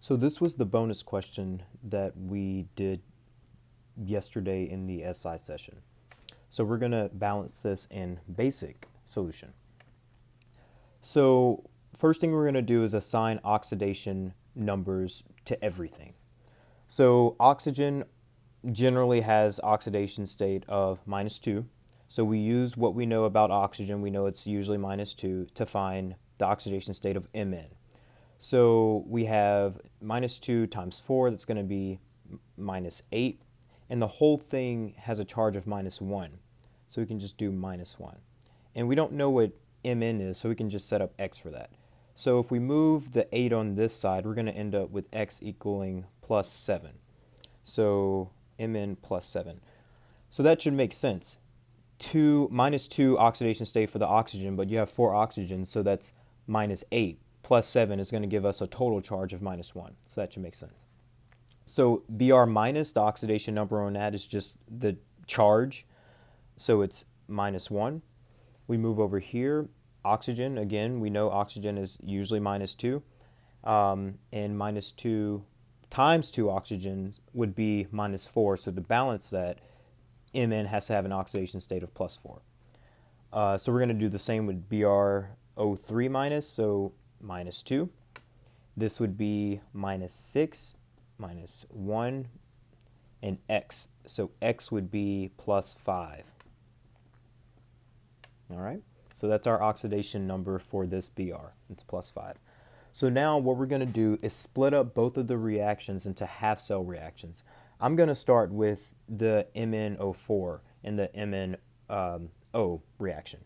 So this was the bonus question that we did yesterday in the SI session. So we're going to balance this in basic solution. So first thing we're going to do is assign oxidation numbers to everything. So oxygen generally has oxidation state of -2. So we use what we know about oxygen. We know it's usually -2 to find the oxidation state of Mn. So we have -2 times 4, that's going to be -8. And the whole thing has a charge of -1. So we can just do -1. And we don't know what Mn is, so we can just set up x for that. So if we move the 8 on this side, we're going to end up with x equaling +7. So Mn plus 7. So that should make sense. -2 oxidation state for the oxygen, but you have 4 oxygens, so that's -8 plus 7 is going to give us a total charge of -1. So that should make sense. So Br minus, the oxidation number on that is just the charge, so it's -1. We move over here. Oxygen, again, we know oxygen is usually -2. And -2 times 2 oxygens would be -4. So to balance that, Mn has to have an oxidation state of +4. So we're going to do the same with BrO3 minus, so -2. This would be -6, -1, and x. So x would be +5. All right, so that's our oxidation number for this Br. It's +5. So now what we're going to do is split up both of the reactions into half cell reactions. I'm going to start with the MnO4 and the MnO reaction.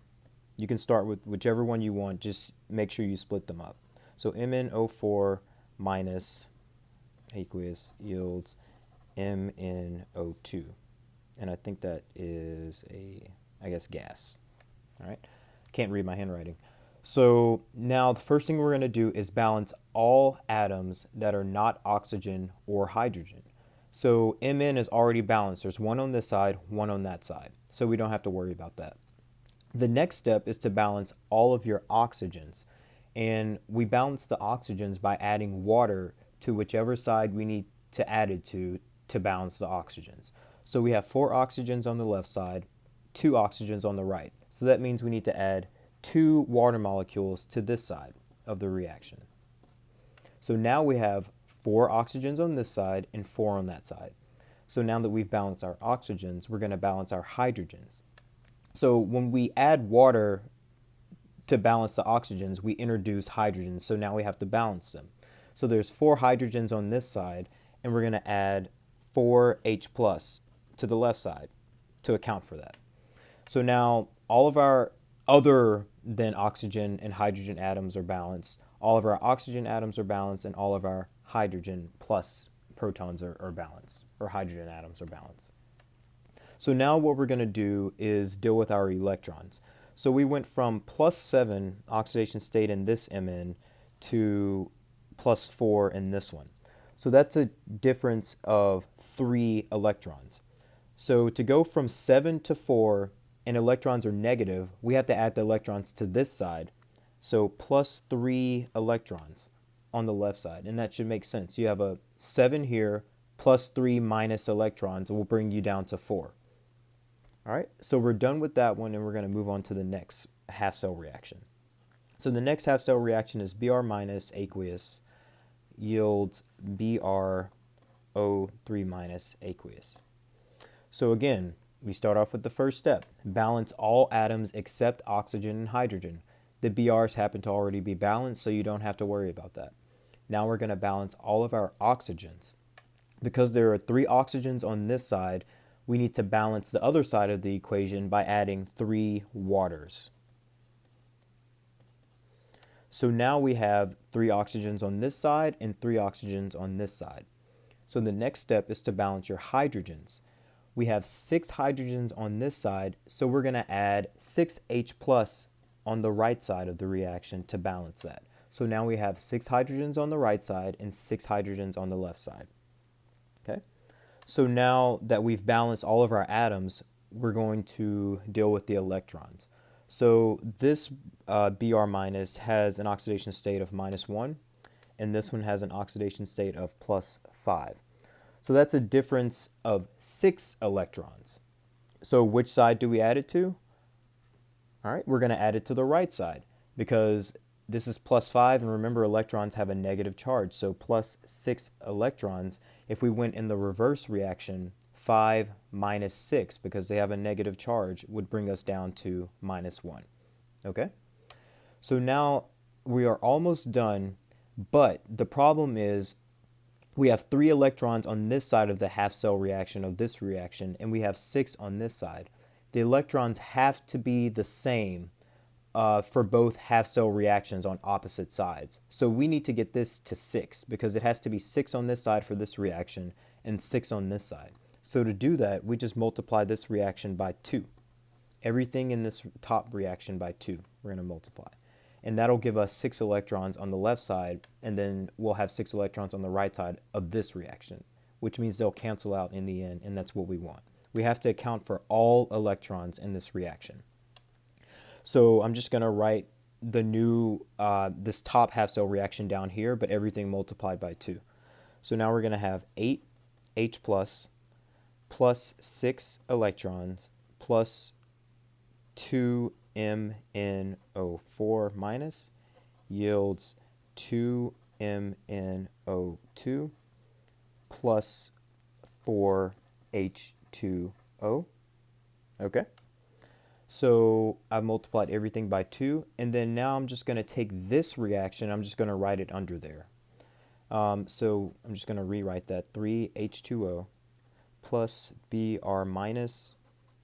You can start with whichever one you want, just make sure you split them up. So MnO4 minus aqueous yields MnO2. And I think that is I guess, gas. All right, can't read my handwriting. So now the first thing we're going to do is balance all atoms that are not oxygen or hydrogen. So Mn is already balanced. There's one on this side, one on that side. So we don't have to worry about that. The next step is to balance all of your oxygens. And we balance the oxygens by adding water to whichever side we need to add it to balance the oxygens. So we have 4 oxygens on the left side, 2 oxygens on the right. So that means we need to add 2 water molecules to this side of the reaction. So now we have 4 oxygens on this side and 4 on that side. So now that we've balanced our oxygens, we're going to balance our hydrogens. So when we add water to balance the oxygens, we introduce hydrogens. So now we have to balance them. So there's 4 hydrogens on this side, and we're going to add 4 H plus to the left side to account for that. So now all of our other than oxygen and hydrogen atoms are balanced. All of our oxygen atoms are balanced, and all of our hydrogen plus protons are balanced, or hydrogen atoms are balanced. So now what we're going to do is deal with our electrons. So we went from +7 oxidation state in this Mn to +4 in this one. So that's a difference of 3 electrons. So to go from 7 to 4, and electrons are negative, we have to add the electrons to this side. So +3 electrons on the left side, and that should make sense. You have a 7 here, +3 minus electrons will bring you down to 4. All right, so we're done with that one, and we're going to move on to the next half cell reaction. So the next half cell reaction is Br minus aqueous yields BrO3 minus aqueous. So again, we start off with the first step. Balance all atoms except oxygen and hydrogen. The Brs happen to already be balanced, so you don't have to worry about that. Now we're going to balance all of our oxygens. Because there are 3 oxygens on this side, we need to balance the other side of the equation by adding 3 waters. So now we have 3 oxygens on this side and 3 oxygens on this side. So the next step is to balance your hydrogens. We have 6 hydrogens on this side, so we're going to add 6 H plus on the right side of the reaction to balance that. So now we have 6 hydrogens on the right side and 6 hydrogens on the left side. Okay? So now that we've balanced all of our atoms, we're going to deal with the electrons. So this Br minus has an oxidation state of -1, and this one has an oxidation state of plus 5. So that's a difference of 6 electrons. So which side do we add it to? All right, we're going to add it to the right side because this is plus 5, and remember electrons have a negative charge, so plus 6 electrons. If we went in the reverse reaction, 5 minus 6, because they have a negative charge, would bring us down to minus 1. Okay? So now we are almost done, but the problem is we have 3 electrons on this side of the half cell reaction of this reaction, and we have 6 on this side. The electrons have to be the same for both half cell reactions on opposite sides. So we need to get this to 6 because it has to be 6 on this side for this reaction and 6 on this side. So to do that, we just multiply this reaction by 2. Everything in this top reaction by 2, we're going to multiply. And that'll give us 6 electrons on the left side, and then we'll have 6 electrons on the right side of this reaction, which means they'll cancel out in the end, and that's what we want. We have to account for all electrons in this reaction. So I'm just going to write the new, this top half cell reaction down here, but everything multiplied by 2. So now we're going to have 8H plus 6 electrons plus 2MnO4 minus yields 2MnO2 plus 4H2O. Okay? So I've multiplied everything by 2, and then now I'm just going to take this reaction, I'm just going to write it under there. So I'm just going to rewrite that. 3H2O plus Br minus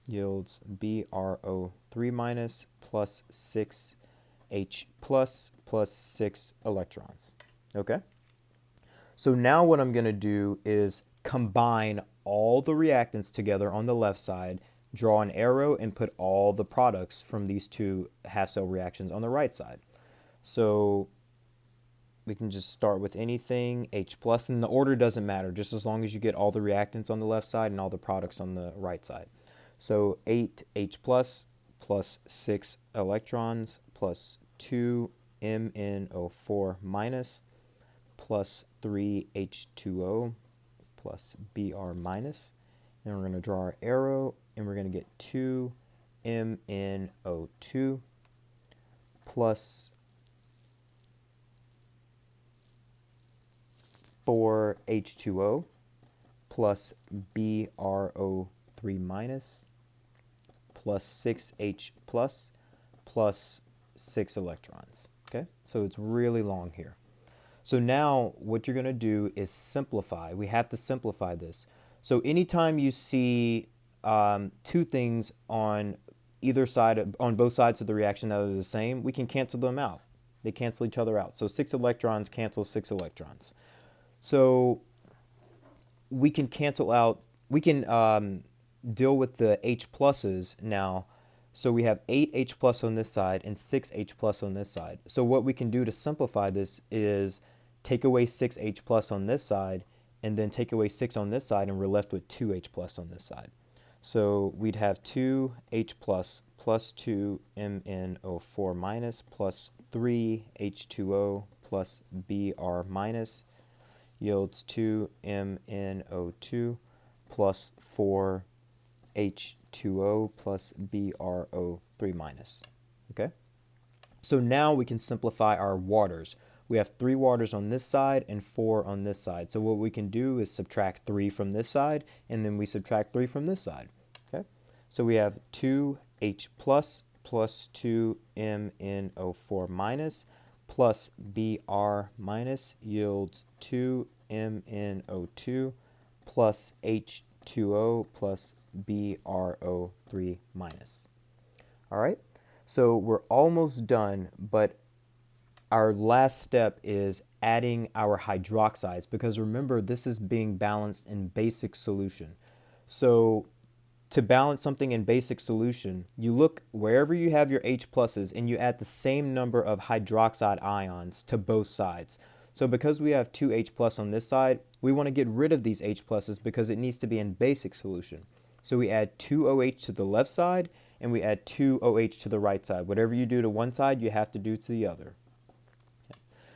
yields BrO3 minus plus 6H plus 6 electrons. Okay? So now what I'm going to do is combine all the reactants together on the left side, draw an arrow, and put all the products from these two half cell reactions on the right side. So we can just start with anything, H plus, and the order doesn't matter, just as long as you get all the reactants on the left side and all the products on the right side. So 8H plus 6 electrons plus 2MnO4 minus plus 3H2O plus Br minus. Then we're going to draw our arrow, and we're going to get 2MnO2 plus 4H2O plus BrO3 minus plus 6H plus 6 electrons. Okay, so it's really long here. So now what you're going to do is simplify. We have to simplify this. So anytime you see two things on either side, on both sides of the reaction that are the same, we can cancel them out. They cancel each other out. So 6 electrons cancel 6 electrons. So we can cancel out, we can deal with the H pluses now. So we have 8H plus on this side and 6H plus on this side. So what we can do to simplify this is take away 6H plus on this side and then take away 6 on this side, and we're left with 2H plus on this side. So we'd have 2H plus 2MnO4 minus plus 3H2O plus Br minus yields 2MnO2 plus 4H2O plus BrO3 minus. Okay? So now we can simplify our waters. We have 3 waters on this side and 4 on this side. So what we can do is subtract 3 from this side, and then we subtract 3 from this side. Okay? So we have 2H plus 2MnO4 minus plus Br minus yields 2MnO2 plus H2O plus BrO3 minus. All right? So we're almost done, but our last step is adding our hydroxides, because remember, this is being balanced in basic solution. So to balance something in basic solution, you look wherever you have your H pluses and you add the same number of hydroxide ions to both sides. So because we have 2 H plus on this side, we want to get rid of these H pluses because it needs to be in basic solution. So we add 2 OH to the left side and we add 2 OH to the right side. Whatever you do to one side, you have to do to the other.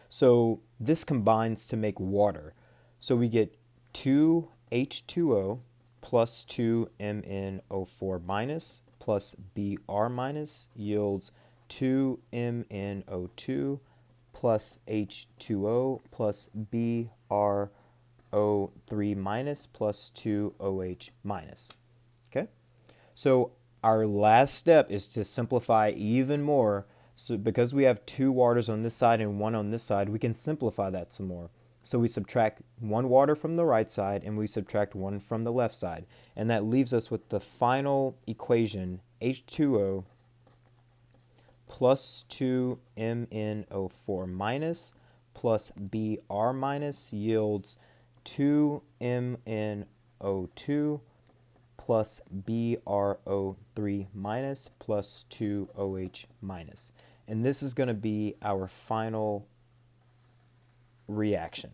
So this combines to make water. So we get 2H2O plus 2MnO4 minus plus Br minus yields 2MnO2 plus H2O plus BrO3 minus plus 2OH minus. Okay? So our last step is to simplify even more. So because we have two waters on this side and one on this side, we can simplify that some more. So we subtract one water from the right side and we subtract one from the left side. And that leaves us with the final equation, H2O plus 2MnO4 minus plus Br minus yields 2MnO2 plus BrO3 minus plus 2OH minus. And this is going to be our final reaction.